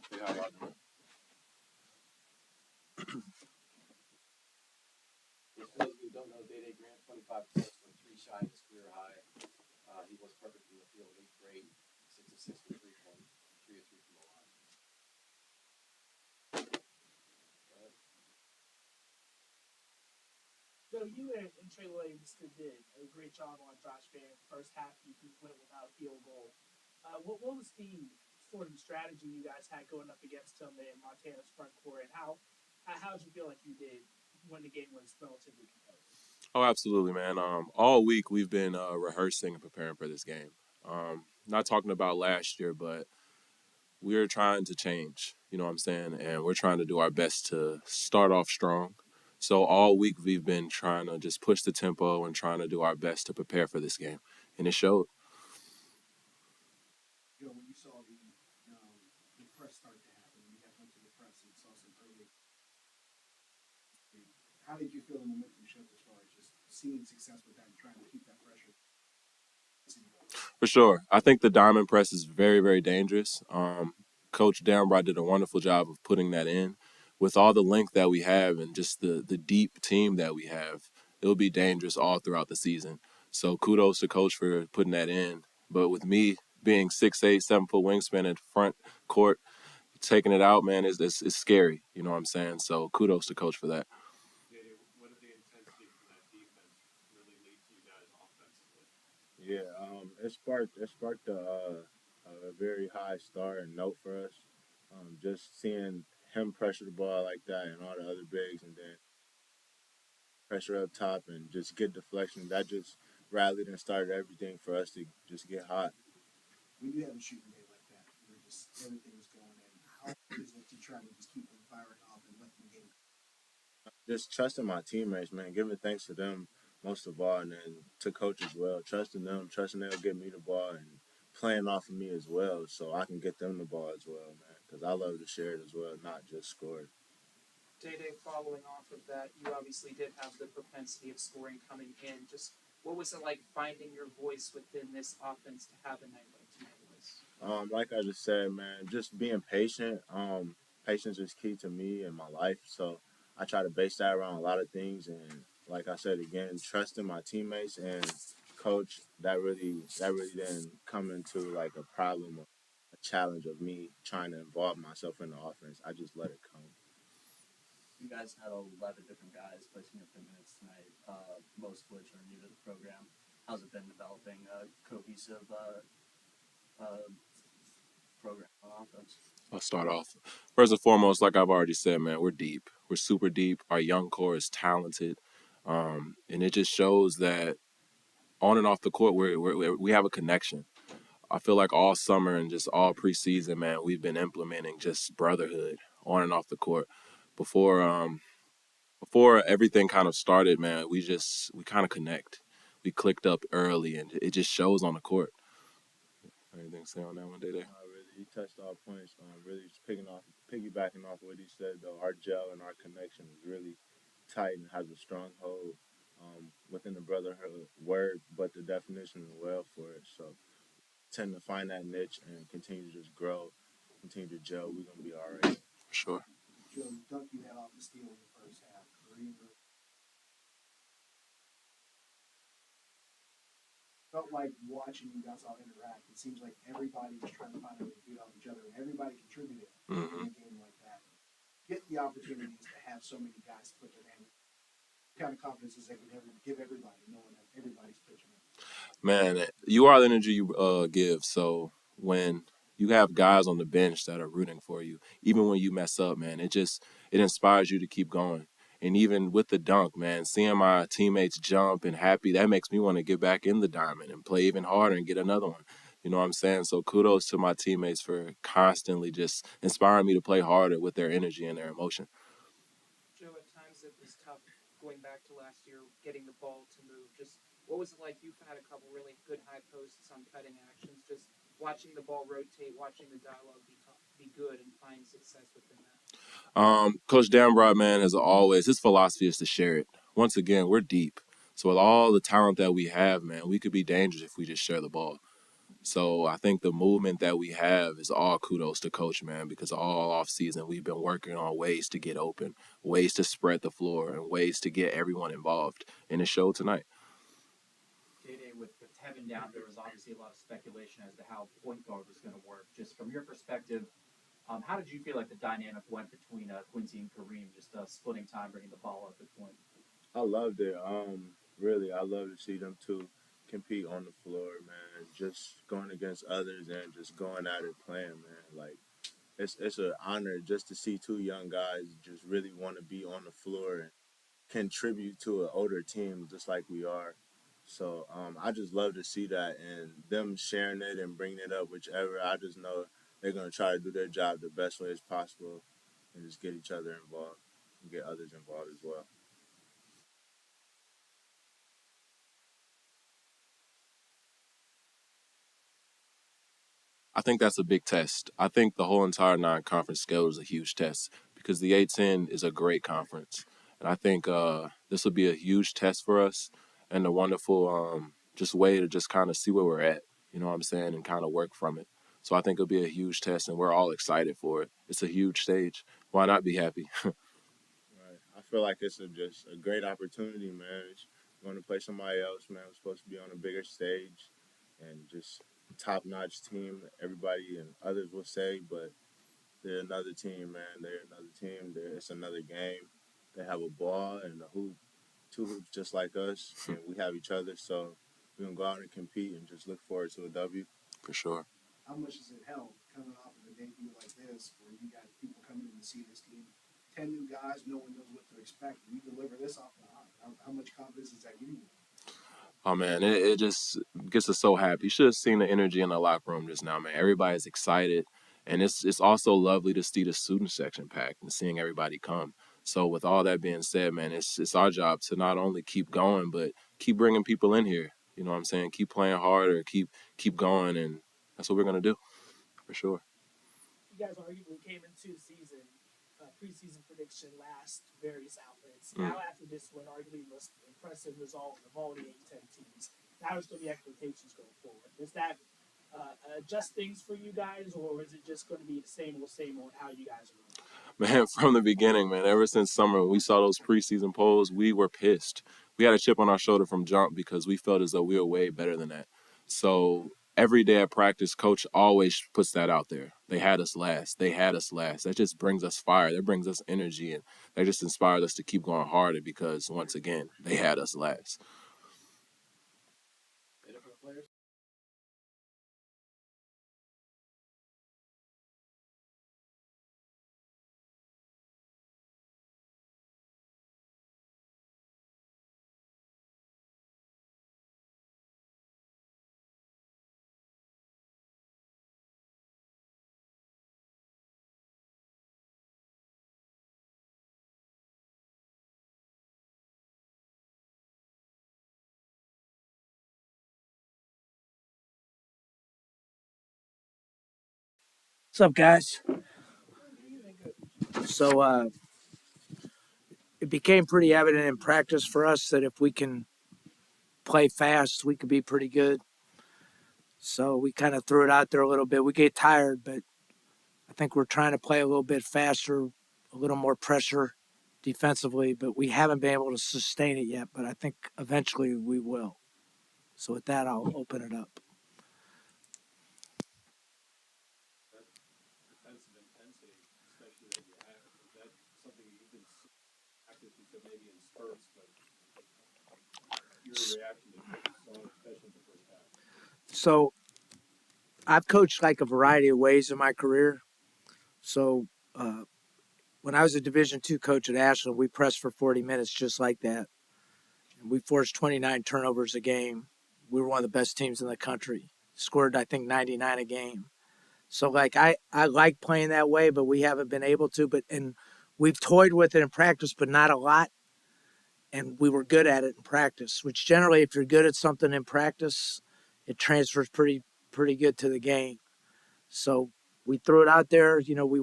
Hey, how y'all doing? For those of you who don't know, Day Grant, 25 points from three shy of his career high. He was perfect from the field, 8th grade, 6 of 6 from three point, 3 of 3 from the line. Joe, you and Trey Williams did a great job on Josh Barron. First half, you went without a field goal. What was the sort of strategy you guys had going up against him in Montana's front court, and how did you feel like you did when the game was relatively competitive? Oh, absolutely, man. All week we've been rehearsing and preparing for this game. Not talking about last year, but we're trying to change. You know what I'm saying? And we're trying to do our best to start off strong. So all week we've been trying to just push the tempo and trying to do our best to prepare for this game, and it showed. Joe, when you saw the press start to happen, you guys went to the press and saw some early. How did you feel the momentum shift as far as just seeing success with that and trying to keep that pressure? For sure. I think the diamond press is very, very dangerous. Coach Downbright did a wonderful job of putting that in. With all the length that we have and just the deep team that we have, it'll be dangerous all throughout the season. So kudos to Coach for putting that in. But with me being 6'8", 7-foot wingspan at front court, taking it out, man, is scary. You know what I'm saying? So kudos to Coach for that. What did the intensity from that defense really lead to you guys offensively? Yeah, it sparked a very high start and note for us. Just seeing him pressure the ball like that and all the other bigs, and then pressure up top and just get deflection. That just rallied and started everything for us to just get hot. When you have a shooting day like that, where just everything is going in, how hard is it to try to just keep them firing off and let them get it? Just trusting my teammates, man, giving thanks to them most of all, and then to coach as well. Trusting them, trusting they'll get me the ball and playing off of me as well, so I can get them the ball as well, man. Because I love to share it as well, not just score it. Day Day, following off of that, you obviously did have the propensity of scoring coming in. Just what was it like finding your voice within this offense to have a night like tonight was? Like I just said, man, just being patient. Patience is key to me in my life, so I try to base that around a lot of things. And like I said again, trusting my teammates and coach. That really didn't come into like a problem or a challenge of me trying to involve myself in the offense. I just let it come. You guys had 11 different guys placing up their minutes tonight, most of which are new to the program. How's it been developing a cohesive uh, program on offense? I'll start off. First and foremost, like I've already said, man, we're deep. We're super deep. Our young core is talented, and it just shows that on and off the court, we have a connection. I feel like all summer and just all preseason, man, we've been implementing just brotherhood on and off the court. Before before everything kind of started, man, we kind of connect. We clicked up early, and it just shows on the court. Anything to say on that one, Day Day? Really, he touched all points. Really, just piggybacking off what he said though. Our gel and our connection is really tight and has a strong hold within the brotherhood word, but the definition as well for it. So tend to find that niche and continue to just grow, continue to gel. We're gonna be all right. For sure. Joe, the dunk you had off the steal in the first half, Green felt like watching you guys all interact. It seems like everybody was trying to find a way to feed off each other, and everybody contributed Mm-hmm. in a game like that. Get the opportunities to have so many guys put their hand. What kind of confidence is they can give everybody, knowing that everybody's pitching in? Man, you are the energy you give. So when you have guys on the bench that are rooting for you, even when you mess up, man, it inspires you to keep going. And even with the dunk, man, seeing my teammates jump and happy, that makes me want to get back in the diamond and play even harder and get another one. You know what I'm saying? So kudos to my teammates for constantly just inspiring me to play harder with their energy and their emotion. Joe, at times it was tough going back to last year, getting the ball to move. Just what was it like? You've had a couple really good high posts on cutting actions. Just watching the ball rotate, watching the dialogue be good, and find success within that. Coach Dambrot, man, as always, his philosophy is to share it. Once again, we're deep. So with all the talent that we have, man, we could be dangerous if we just share the ball. So I think the movement that we have is all kudos to coach, man, because all off season we've been working on ways to get open, ways to spread the floor, and ways to get everyone involved. And it showed tonight. Day with Tevin down, there was obviously a lot of speculation as to how point guard was going to work. Just from your perspective, how did you feel like the dynamic went between Quincy and Kareem, just splitting time, bringing the ball up at point? I loved it. Really, I love to see them two compete on the floor, man. Just going against others and just going at it, playing, man. Like it's an honor just to see two young guys just really want to be on the floor and contribute to an older team just like we are. So I just love to see that and them sharing it and bringing it up, whichever. I just know they're gonna try to do their job the best way as possible and just get each other involved and get others involved as well. I think that's a big test. I think the whole entire non-conference schedule is a huge test because the A10 is a great conference, and I think this will be a huge test for us and a wonderful just way to just kind of see where we're at. You know what I'm saying, and kind of work from it. So I think it'll be a huge test, and we're all excited for it. It's a huge stage. Why not be happy? Right. I feel like it's just a great opportunity, man. It's going to play somebody else, man. We're supposed to be on a bigger stage and just top notch team. Everybody and others will say, but they're another team, man. They're another team. It's another game. They have a ball and a hoop, two hoops just like us, and we have each other. So we're gonna go out and compete and just look forward to a W. For sure. How much does it help coming off of a debut like this, where you got people coming in to see this team? 10 new guys, no one knows what to expect. You deliver this off the hop. How much confidence does that give you? Oh man, it just gets us so happy. You should have seen the energy in the locker room just now, man. Everybody's excited, and it's also lovely to see the student section packed and seeing everybody come. So with all that being said, man, it's our job to not only keep going, but keep bringing people in here. You know what I'm saying? Keep playing harder, keep going, and that's what we're gonna do for sure. You guys arguably came into the season preseason prediction last various outlets. Mm. Now after this win, arguably the most impressive result of all the A10 teams. Now there's going to be expectations going forward. Does that adjust things for you guys, or is it just going to be the same old how you guys are going? Man, from the beginning, man, ever since summer, when we saw those preseason polls, we were pissed. We had a chip on our shoulder from jump because we felt as though we were way better than that. So every day at practice, coach always puts that out there. They had us last. They had us last. That just brings us fire. That brings us energy, and that just inspired us to keep going harder because, once again, they had us last. Benefit players? What's up, guys? So it became pretty evident in practice for us that if we can play fast, we could be pretty good. So we kind of threw it out there a little bit. We get tired, but I think we're trying to play a little bit faster, a little more pressure defensively, but we haven't been able to sustain it yet. But I think eventually we will. So with that, I'll open it up. Defensive intensity, especially that you have, is that something you've been active to maybe in spurts, but your reaction to so especially in the first half? So I've coached like a variety of ways in my career. So when I was a Division II coach at Ashland, we pressed for 40 minutes just like that. And we forced 29 turnovers a game. We were one of the best teams in the country. Scored, I think, 99 a game. So, like, I like playing that way, but we haven't been able to. And we've toyed with it in practice, but not a lot. And we were good at it in practice, which generally, if you're good at something in practice, it transfers pretty good to the game. So we threw it out there. You know, we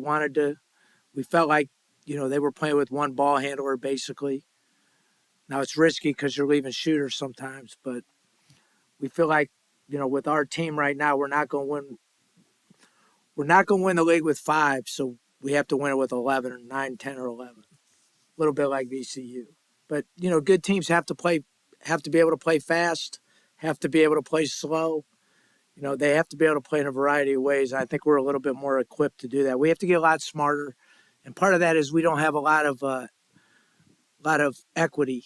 felt like, they were playing with one ball handler basically. Now it's risky because you're leaving shooters sometimes, but we feel like with our team right now, we're not going to win. We're not going to win the league with 5, so we have to win it with 11 or 9, 10, or 11. A little bit like VCU. But, good teams have to be able to play fast, have to be able to play slow. They have to be able to play in a variety of ways. I think we're a little bit more equipped to do that. We have to get a lot smarter. And part of that is we don't have a lot of equity,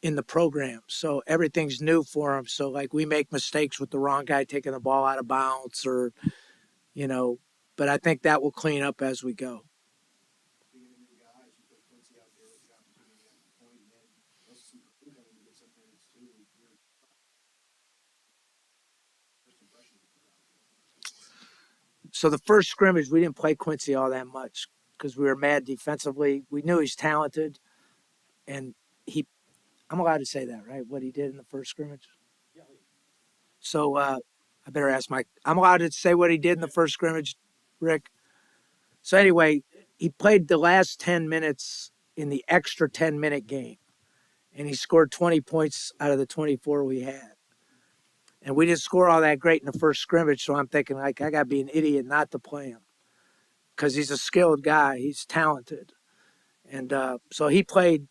in the program. So everything's new for them. So like we make mistakes with the wrong guy taking the ball out of bounds but I think that will clean up as we go. Being a new guys, you put Quincy out there with the opportunity at the point, and then also some coming to get some minutes too. Your first impression of the So the first scrimmage, we didn't play Quincy all that much because we were mad defensively. We knew he's talented, and I'm allowed to say that, right? What he did in the first scrimmage. So I better ask Mike. I'm allowed to say what he did in the first scrimmage, Rick. So anyway, he played the last 10 minutes in the extra 10-minute game, and he scored 20 points out of the 24 we had. And we didn't score all that great in the first scrimmage, so I'm thinking, like, I got to be an idiot not to play him because he's a skilled guy. He's talented. And so he played,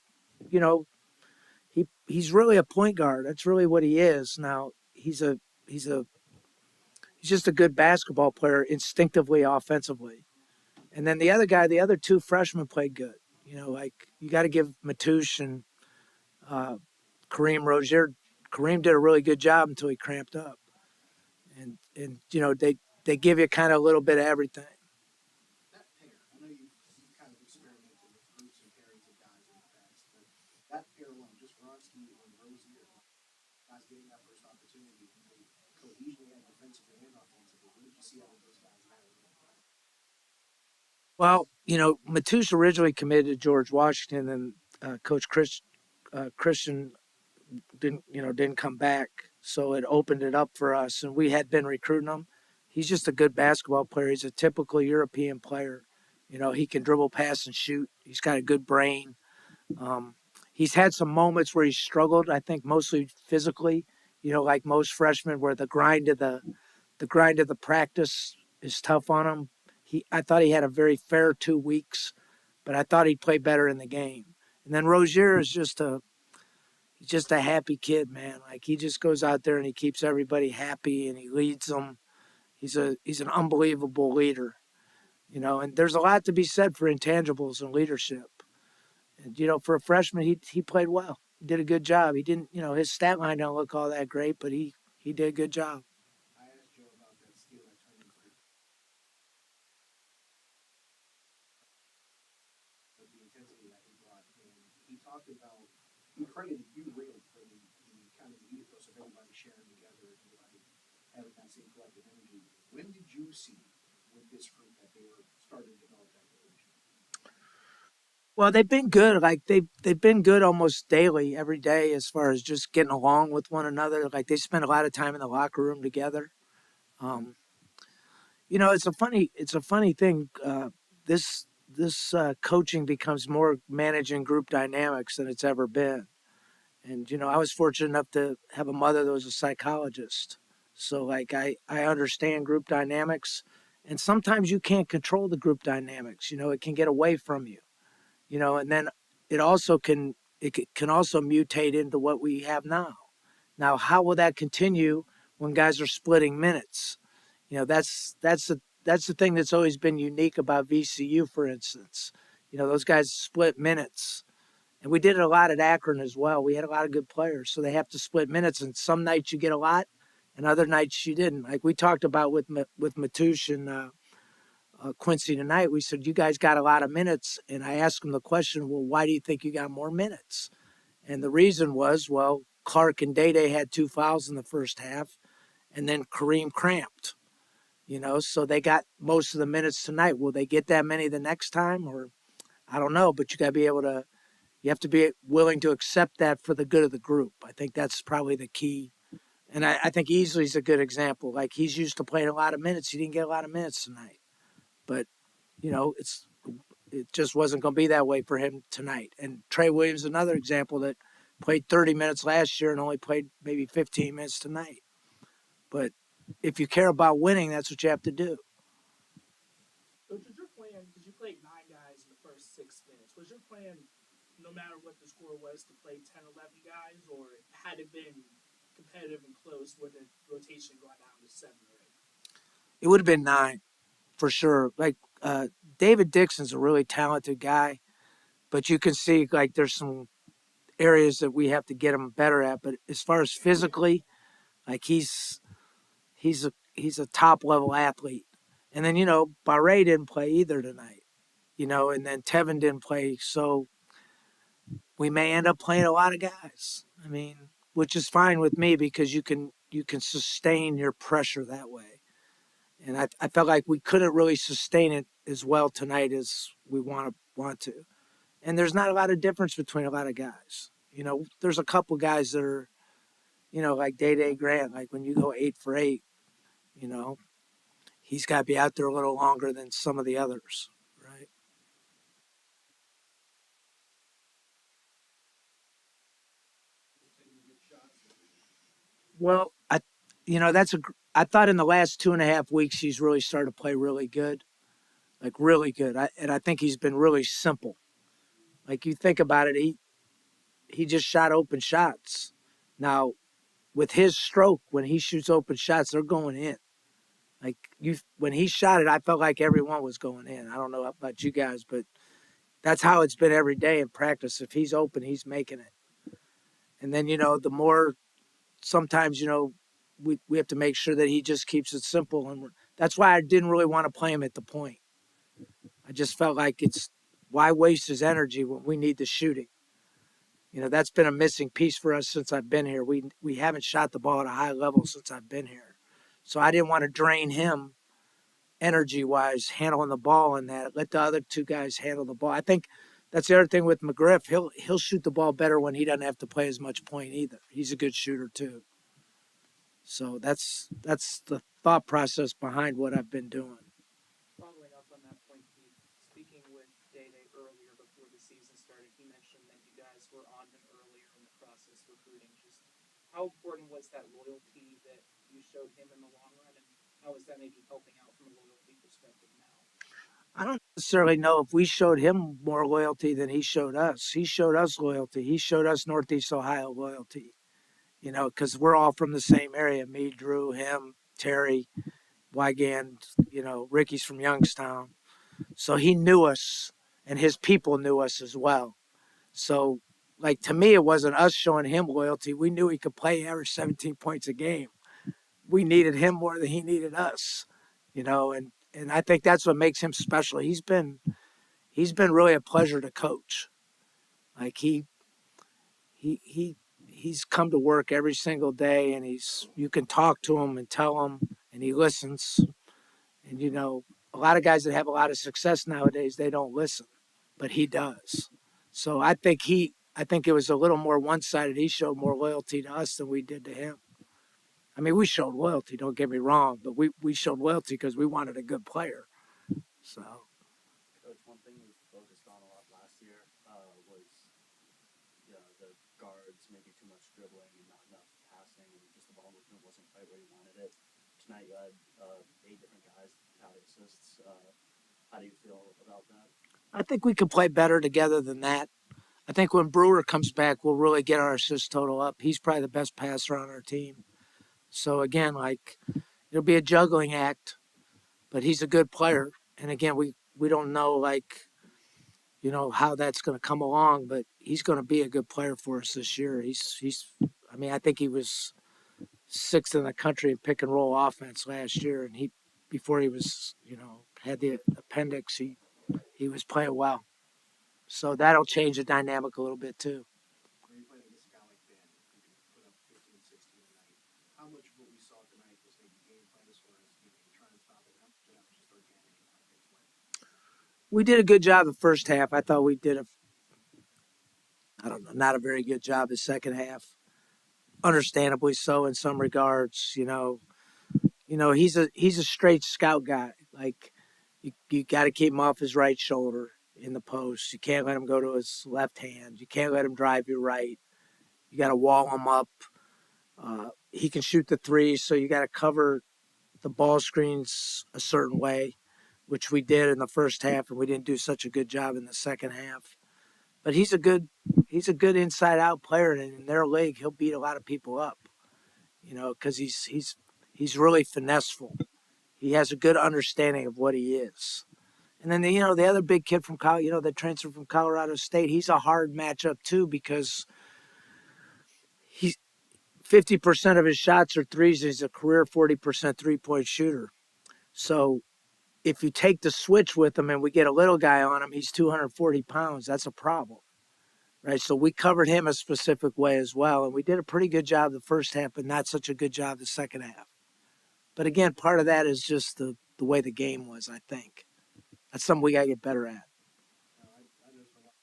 he's really a point guard. That's really what he is. Now, he's just a good basketball player instinctively, offensively. And then the other 2 freshmen played good. Like you got to give Matoush and Kareem Rozier. Kareem did a really good job until he cramped up. And they give you kind of a little bit of everything. that pair, I know you kind of experimented with groups and pairings of guys in the past, but that pair alone, just Vronsky and Rozier, guys getting that first opportunity, and they cohesion and defensively and offensively. What did you see out of those guys? Well, Matoush originally committed to George Washington, and Coach Christian didn't come back, so it opened it up for us, and we had been recruiting him. He's just a good basketball player. He's a typical European player. He can dribble, pass, and shoot. He's got a good brain. He's had some moments where he's struggled, I think mostly physically, like most freshmen, where the grind of the practice is tough on him. I thought he had a very fair 2 weeks, but I thought he'd play better in the game. And then Rozier is just a happy kid, man. Like he just goes out there and he keeps everybody happy and he leads them. He's an unbelievable leader, and there's a lot to be said for intangibles and leadership. And, for a freshman, he played well. He did a good job. He didn't, his stat line don't look all that great, but he did a good job. I asked Joe about that steal that turned into the intensity that he brought, and he talked about, he credited you really for the kind of the ethos of everybody sharing together, everybody having that same collective energy. When did you see with this group that they were starting to develop that cohesion? Well, they've been good. Like they've been good almost daily, every day, as far as just getting along with one another. Like they spend a lot of time in the locker room together. It's a funny thing. This coaching becomes more managing group dynamics than it's ever been. And I was fortunate enough to have a mother that was a psychologist, so like I understand group dynamics. And sometimes you can't control the group dynamics. It can get away from you. And then it can also mutate into what we have now. Now, how will that continue when guys are splitting minutes? That's the thing that's always been unique about VCU, for instance. Those guys split minutes, and we did it a lot at Akron as well. We had a lot of good players, so they have to split minutes. And some nights you get a lot, and other nights you didn't. Like we talked about with Matoush and Quincy tonight, we said, you guys got a lot of minutes. And I asked him the question, well, why do you think you got more minutes? And the reason was, well, Clark and Day had 2 fouls in the first half, and then Kareem cramped, so they got most of the minutes tonight. Will they get that many the next time? Or I don't know, but you have to be willing to accept that for the good of the group. I think that's probably the key. And I think Easley's a good example. Like he's used to playing a lot of minutes. He didn't get a lot of minutes tonight. But, it just wasn't going to be that way for him tonight. And Trey Williams, another example that played 30 minutes last year and only played maybe 15 minutes tonight. But if you care about winning, that's what you have to do. Coach, was your plan, because you played 9 guys in the first 6 minutes, was your plan, no matter what the score was, to play 10, 11 guys, or had it been competitive and close, would the rotation gone down to 7 or 8? It would have been 9 for sure. Like David Dixon's a really talented guy, but you can see like there's some areas that we have to get him better at. But as far as physically, like he's a top level athlete. And then Barre didn't play either tonight. And then Tevin didn't play, so we may end up playing a lot of guys. I mean, which is fine with me because you can sustain your pressure that way. And I felt like we couldn't really sustain it as well tonight as we want to. And there's not a lot of difference between a lot of guys. There's a couple guys that are, like Day Grant, like when you go 8 for 8, he's got to be out there a little longer than some of the others, right? Well, I thought in the last 2.5 weeks he's really started to play really good, like really good. I think he's been really simple. Like you think about it, he just shot open shots. Now, with his stroke, when he shoots open shots, they're going in. Like when he shot it, I felt like everyone was going in. I don't know about you guys, but that's how it's been every day in practice. If he's open, he's making it. And then the more sometimes we have to make sure that he just keeps it simple, and that's why I didn't really want to play him at the point. I just felt like why waste his energy when we need the shooting. That's been a missing piece for us since I've been here. We haven't shot the ball at a high level since I've been here. So I didn't want to drain him energy-wise handling the ball and that. Let the other 2 guys handle the ball. I think that's the other thing with McGriff. He'll shoot the ball better when he doesn't have to play as much point either. He's a good shooter too. So that's the thought process behind what I've been doing. Following up on that point, Keith, speaking with Day earlier before the season started, he mentioned that you guys were on him earlier in the process recruiting. Just how important was that loyalty that you showed him in the long run, and how is that maybe helping out from a loyalty perspective now? I don't necessarily know if we showed him more loyalty than he showed us. He showed us loyalty. He showed us Northeast Ohio loyalty, because we're all from the same area. Me, Drew, him, Terry, Wygand, Ricky's from Youngstown. So he knew us, and his people knew us as well. So, like, to me, it wasn't us showing him loyalty. We knew he could play, average 17 points a game. We needed him more than he needed us, and I think that's what makes him special. He's been really a pleasure to coach. Like he's come to work every single day, and you can talk to him and tell him, and he listens. And a lot of guys that have a lot of success nowadays, they don't listen, but he does. So I think it was a little more one-sided. He showed more loyalty to us than we did to him. I mean, we showed loyalty, don't get me wrong, but we showed loyalty because we wanted a good player. So. Coach, one thing we focused on a lot last year was the guards, maybe too much dribbling and not enough passing, and just the ball movement wasn't quite where you wanted it. Tonight you had 8 different guys, tally assists. How do you feel about that? I think we could play better together than that. I think when Brewer comes back, we'll really get our assist total up. He's probably the best passer on our team. So again, like, it'll be a juggling act, but he's a good player. And again, we don't know, like, how that's going to come along, but he's going to be a good player for us this year. I think he was 6th in the country in pick and roll offense last year. And before he was, had the appendix, he was playing well. So that'll change the dynamic a little bit too. When you're playing against a guy like Ben, who can put up 15, 16 a night, how much of what we saw tonight was maybe game plan as far as you're trying to stop it, how much of that was just organic and how things went? We did a good job the first half. I thought we did not a very good job the second half. Understandably so in some regards. He's a straight scout guy. Like, you got to keep him off his right shoulder in the post. You can't let him go to his left hand. You can't let him drive you right. You got to wall him up. he can shoot the threes, so you got to cover the ball screens a certain way, which we did in the first half, and we didn't do such a good job in the second half. But he's a good inside out player, and in their league, he'll beat a lot of people up. Because he's really finesseful. He has a good understanding of what he is. And then the other big kid from that transferred from Colorado State, he's a hard matchup too because he's 50% of his shots are threes. He's a career 40% 3-point shooter. So if you take the switch with him and we get a little guy on him, he's 240 pounds. That's a problem, right? So we covered him a specific way as well, and we did a pretty good job the first half, but not such a good job the second half. But again, part of that is just the way the game was, I think. That's something we got to get better at. I know there's a lot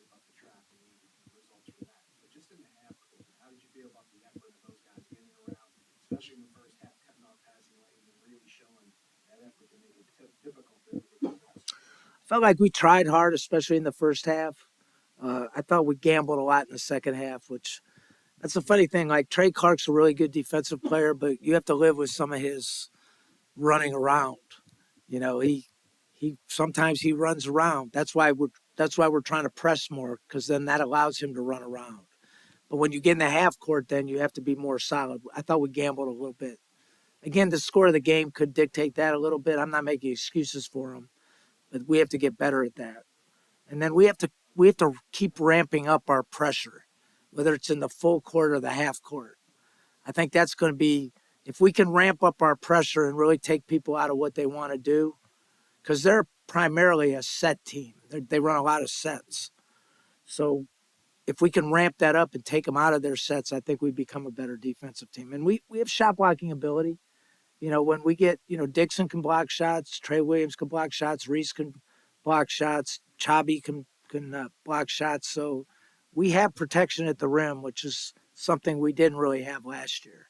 about the trap and the results from that. But just in the half court, how did you feel about the effort of those guys getting around, especially in the first half, cutting off passing lanes and really showing that effort to make it difficult for everybody else? I felt like we tried hard, especially in the first half. I thought we gambled a lot in the second half, which that's a funny thing. Like Trey Clark's a really good defensive player, but you have to live with some of his running around. He sometimes he runs around. That's why we're trying to press more, because then that allows him to run around. But when you get in the half court, then you have to be more solid. I thought we gambled a little bit. Again, the score of the game could dictate that a little bit. I'm not making excuses for him, but we have to get better at that. And then we have to keep ramping up our pressure, whether it's in the full court or the half court. I think that's going to be, if we can ramp up our pressure and really take people out of what they want to do, because they're primarily a set team. They run a lot of sets. So if we can ramp that up and take them out of their sets, I think we become a better defensive team. And we have shot blocking ability. When we get, Dixon can block shots, Trey Williams can block shots, Reese can block shots, Chabi can block shots. So we have protection at the rim, which is something we didn't really have last year.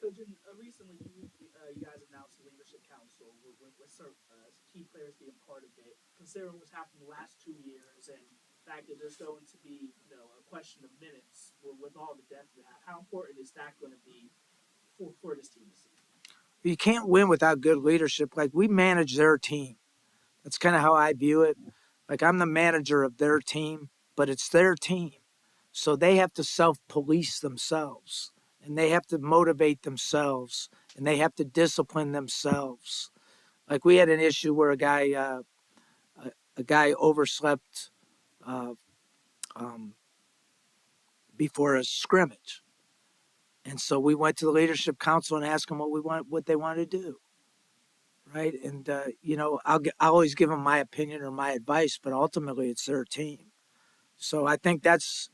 Coach, recently you guys announced the Leadership Council with some key players being part of it. Considering what's happened the last 2 years and the fact that there's going to be a question of minutes with all the depth of that, how important is that going to be for this team to see? You can't win without good leadership. Like, we manage their team. That's kind of how I view it. Like, I'm the manager of their team, but it's their team. So they have to self-police themselves, and they have to motivate themselves, and they have to discipline themselves. Like, we had an issue where a guy overslept before a scrimmage. And so we went to the Leadership Council and asked them what they wanted to do, right? And I'll always give them my opinion or my advice, but ultimately it's their team. So I think that's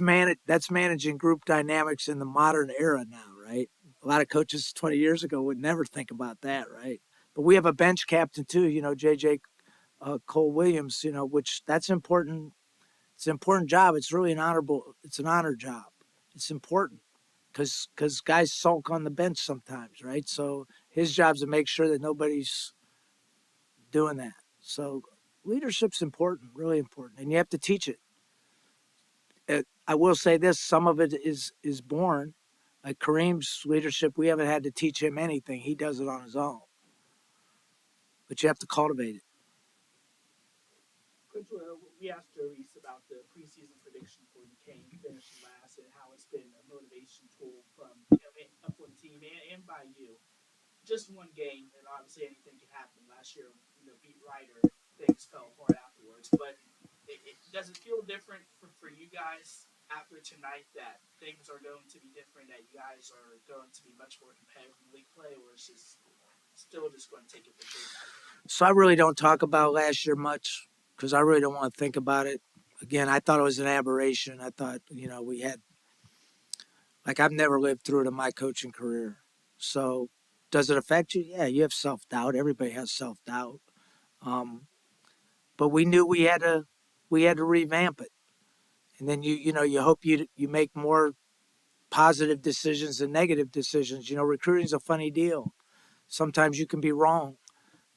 managing group dynamics in the modern era now, right? A lot of coaches 20 years ago would never think about that, right? But we have a bench captain too, JJ Cole Williams, which that's important. It's an important job. It's really an honor job. It's important. Because guys sulk on the bench sometimes, right? So his job is to make sure that nobody's doing that. So leadership's important, really important, and you have to teach it. I will say this: some of it is born. Like Kareem's leadership, we haven't had to teach him anything; he does it on his own. But you have to cultivate it. Coach, we asked Reese about the preseason prediction for Duquesne finishing last and how it's been a motivation tool up for the team and by you. Just one game, and obviously anything can happen. Last year, beat Ryder, things fell apart afterwards. But does it feel different for you guys after tonight that things are going to be different, that you guys are going to be much more competitive in league play, or is it still just going to take it for sure? So I really don't talk about last year much, because I really don't want to think about it. Again, I thought it was an aberration. I thought, we had, like, I've never lived through it in my coaching career. So does it affect you? Yeah, you have self-doubt. Everybody has self-doubt. But we knew we had to revamp it. And then you hope you make more positive decisions than negative decisions. Recruiting's a funny deal. Sometimes you can be wrong.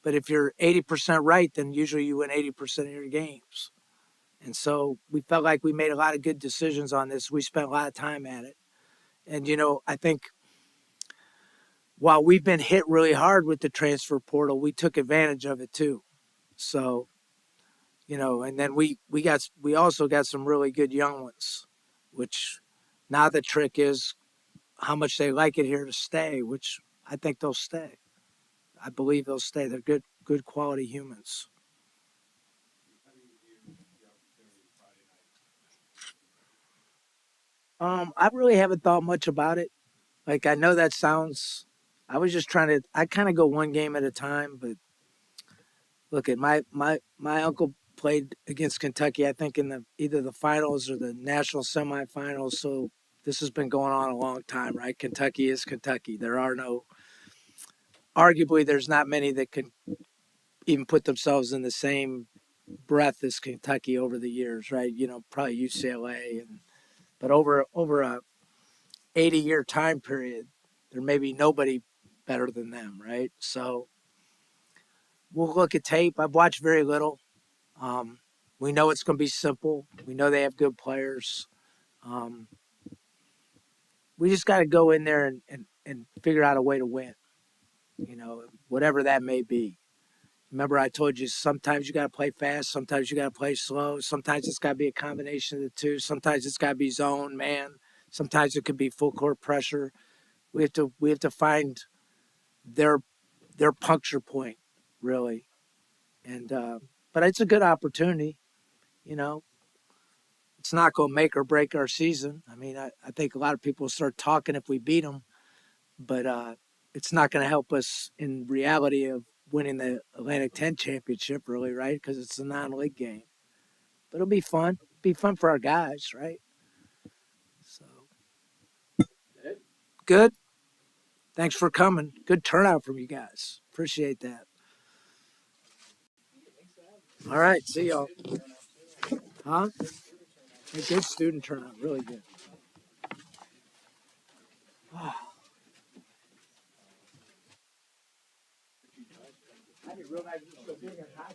But if you're 80% right, then usually you win 80% of your games. And so we felt like we made a lot of good decisions on this. We spent a lot of time at it. And, I think while we've been hit really hard with the transfer portal, we took advantage of it too. So, and then we also got some really good young ones, which now the trick is how much they like it here to stay, which I think they'll stay. I believe they'll stay. They're good quality humans. How do you view the opportunity Friday night? I really haven't thought much about it. Like I know that sounds. I was just trying to. I kind of go one game at a time. But look at my uncle played against Kentucky. I think in either the finals or the national semifinals. So this has been going on a long time, right? Kentucky is Kentucky. Arguably, there's not many that can even put themselves in the same breath as Kentucky over the years, right? Probably UCLA, but over a 80-year time period, there may be nobody better than them, right? So we'll look at tape. I've watched very little. We know it's going to be simple. We know they have good players. We just got to go in there and figure out a way to win, whatever that may be. Remember, I told you sometimes you got to play fast, sometimes you got to play slow, sometimes it's got to be a combination of the two, sometimes it's got to be zone, man, sometimes it could be full court pressure. We have to find their puncture point, really. And but it's a good opportunity. It's not going to make or break our season. I mean, I think a lot of people will start talking if we beat them, but it's not going to help us in reality of winning the Atlantic 10 championship, really, right? Because it's a non-league game. But it'll be fun. Be fun for our guys, right? So good. Thanks for coming. Good turnout from you guys. Appreciate that. All right. See y'all. Huh? A good student turnout. Really good. I didn't realize it was so big and hot.